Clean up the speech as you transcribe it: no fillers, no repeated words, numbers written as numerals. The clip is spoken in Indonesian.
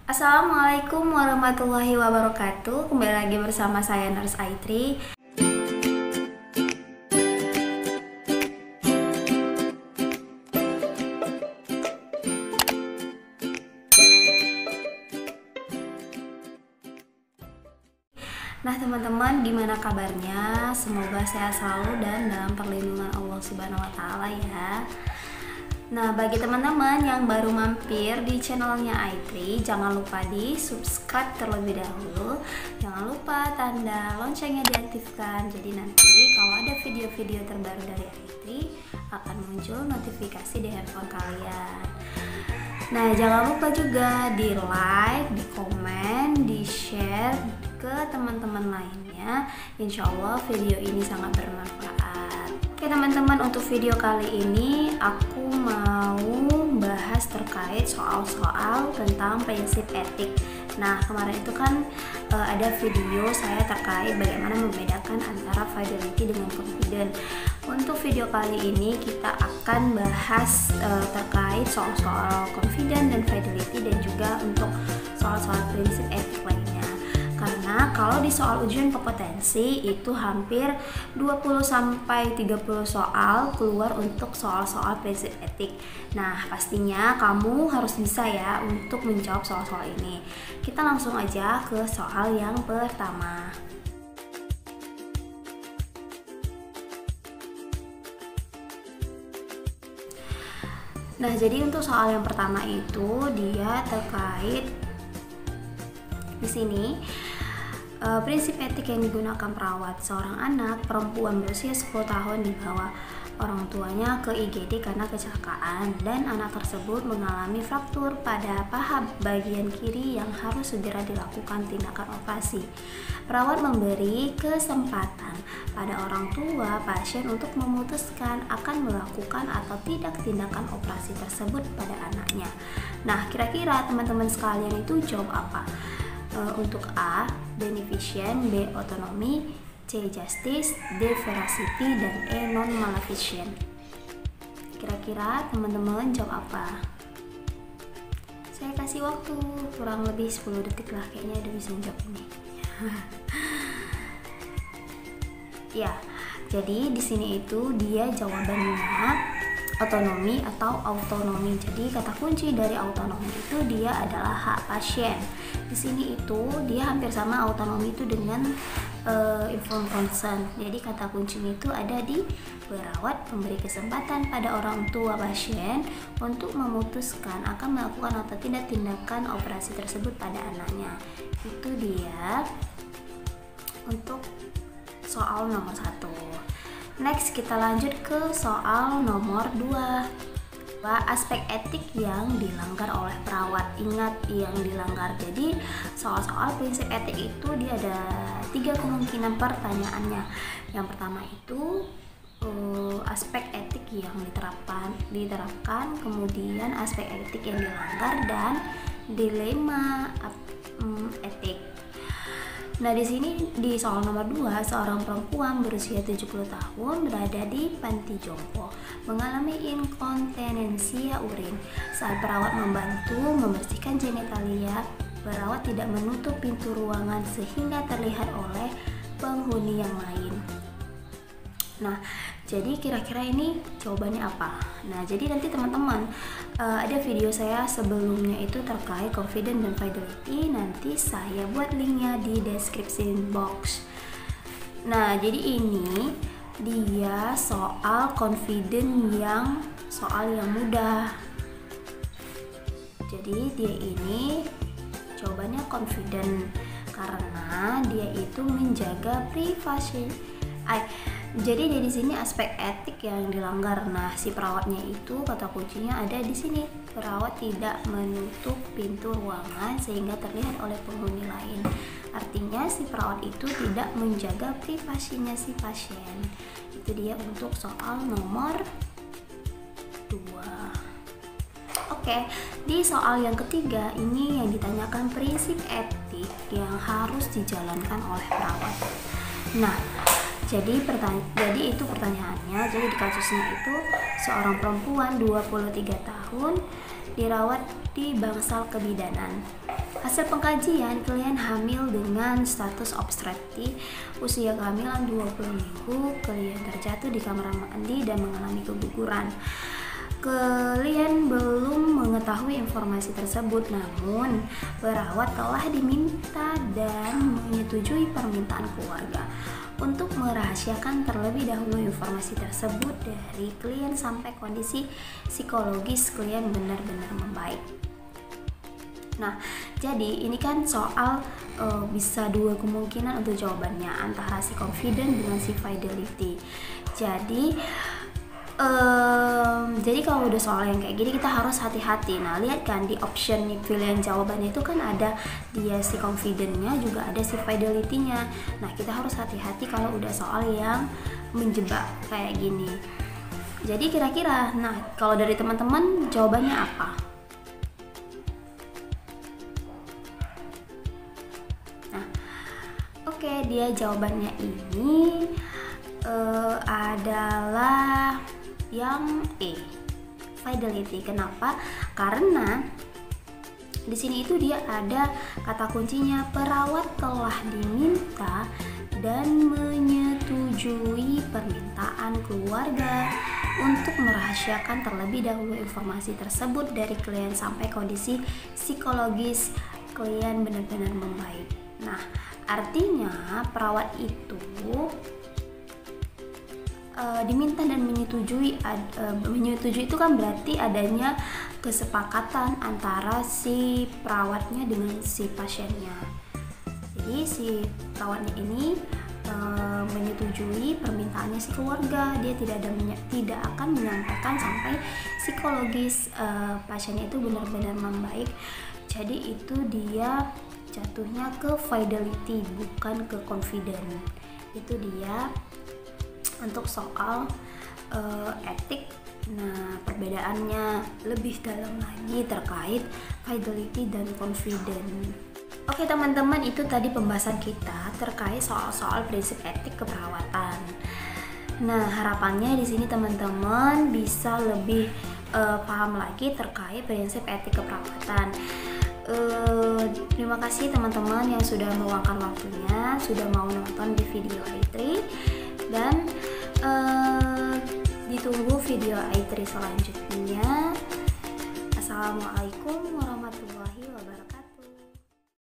Assalamualaikum warahmatullahi wabarakatuh. Kembali lagi bersama saya Nurse Aitri. Nah teman-teman, gimana kabarnya? Semoga sehat selalu dan dalam perlindungan Allah Subhanahu wa Ta'ala ya. Nah, bagi teman-teman yang baru mampir di channelnya Aitri, jangan lupa di subscribe terlebih dahulu. Jangan lupa tanda loncengnya diaktifkan. Jadi nanti kalau ada video-video terbaru dari Aitri akan muncul notifikasi di handphone kalian. Nah, jangan lupa juga di like, di komen, di share ke teman-teman lainnya. Insya Allah video ini sangat bermanfaat. Oke teman-teman, untuk video kali ini aku mau bahas terkait soal-soal tentang prinsip etik. Nah, kemarin itu kan ada video saya terkait bagaimana membedakan antara fidelity dengan confident. Untuk video kali ini kita akan bahas terkait soal-soal confident dan fidelity, dan juga untuk soal-soal prinsip etik lainnya. Karena kalau di soal ujian kompetensi itu hampir 20-30 soal keluar untuk soal-soal prinsip etik. Nah, pastinya kamu harus bisa ya untuk menjawab soal-soal ini. Kita langsung aja ke soal yang pertama. Nah, jadi untuk soal yang pertama itu dia terkait di sini. Prinsip etik yang digunakan perawat seorang anak perempuan berusia 10 tahun dibawa orang tuanya ke IGD karena kecelakaan, dan anak tersebut mengalami fraktur pada paha bagian kiri yang harus segera dilakukan tindakan operasi. Perawat memberi kesempatan pada orang tua pasien untuk memutuskan akan melakukan atau tidak tindakan operasi tersebut pada anaknya. Nah, kira-kira teman-teman sekalian itu jawab apa? Untuk A, beneficent, B, autonomy, C, justice, D, veracity, dan E, non-maleficent. Kira-kira teman-teman jawab apa? Saya kasih waktu kurang lebih 10 detik lah, kayaknya udah bisa jawab ini. Ya, jadi di sini itu dia jawabannya otonomi atau autonomi. Jadi kata kunci dari autonomi itu dia adalah hak pasien. Di sini itu dia hampir sama autonomi itu dengan informed consent. Jadi kata kuncinya itu ada di perawat memberi kesempatan pada orang tua pasien untuk memutuskan akan melakukan atau tidak tindakan operasi tersebut pada anaknya. Itu dia untuk soal nomor 1. Next, kita lanjut ke soal nomor 2. Aspek etik yang dilanggar oleh perawat. Ingat, yang dilanggar. Jadi soal-soal prinsip etik itu dia ada 3 kemungkinan pertanyaannya. Yang pertama itu aspek etik yang diterapkan, kemudian aspek etik yang dilanggar, dan dilema etik. Nah, di sini di soal nomor 2, seorang perempuan berusia 70 tahun berada di panti jompo mengalami inkontinensia urin. Saat perawat membantu membersihkan genitalia, perawat tidak menutup pintu ruangan sehingga terlihat oleh penghuni yang lain. Nah, jadi kira-kira ini jawabannya apa? Nah, jadi nanti teman-teman ada video saya sebelumnya itu terkait confident dan fidelity. Nanti saya buat linknya di description box. Nah, jadi ini dia soal confident yang mudah. Jadi dia ini jawabannya confident karena dia itu menjaga privasi. Jadi dari sini aspek etik yang dilanggar. Nah, si perawatnya itu kata kuncinya ada di sini. Perawat tidak menutup pintu ruangan sehingga terlihat oleh penghuni lain. Artinya si perawat itu tidak menjaga privasinya si pasien. Itu dia untuk soal nomor 2. Oke, di soal yang ketiga ini yang ditanyakan prinsip etik yang harus dijalankan oleh perawat. Nah, Jadi itu pertanyaannya. Jadi di kasusnya itu seorang perempuan 23 tahun dirawat di bangsal kebidanan. Hasil pengkajian, klien hamil dengan status obstetri, usia kehamilan 20 minggu, klien terjatuh di kamar mandi dan mengalami keguguran. Klien belum mengetahui informasi tersebut, namun perawat telah diminta dan menyetujui permintaan keluarga untuk merahasiakan terlebih dahulu informasi tersebut dari klien sampai kondisi psikologis klien benar-benar membaik. Nah, jadi ini kan soal bisa dua kemungkinan untuk jawabannya, antara si confident dengan si fidelity. Jadi kalau udah soal yang kayak gini kita harus hati-hati. Nah, lihat kan di option nih, pilihan jawabannya itu kan ada dia si confident-nya, juga ada si fidelity-nya. Nah, kita harus hati-hati kalau udah soal yang menjebak kayak gini. Jadi kira-kira, nah kalau dari teman-teman jawabannya apa? Nah, oke, dia jawabannya ini adalah yang E, fidelity. Kenapa? Karena di sini itu dia ada kata kuncinya, perawat telah diminta dan menyetujui permintaan keluarga untuk merahasiakan terlebih dahulu informasi tersebut dari klien sampai kondisi psikologis klien benar-benar membaik. Nah, artinya perawat itu diminta dan menyetujui. Menyetujui itu kan berarti adanya kesepakatan antara si perawatnya dengan si pasiennya. Jadi si perawatnya ini menyetujui permintaannya si keluarga. Dia tidak akan menyampaikan sampai psikologis pasiennya itu benar-benar membaik. Jadi itu dia jatuhnya ke fidelity, bukan ke confident. Itu dia untuk soal etik. Nah, perbedaannya lebih dalam lagi terkait fidelity dan confident. Oke teman-teman, itu tadi pembahasan kita terkait soal-soal prinsip etik keperawatan. Nah, harapannya di sini teman-teman bisa lebih paham lagi terkait prinsip etik keperawatan. Terima kasih teman-teman yang sudah meluangkan waktunya, sudah mau nonton di video i3, dan ditunggu video i3 selanjutnya. Assalamualaikum warahmatullahi wabarakatuh.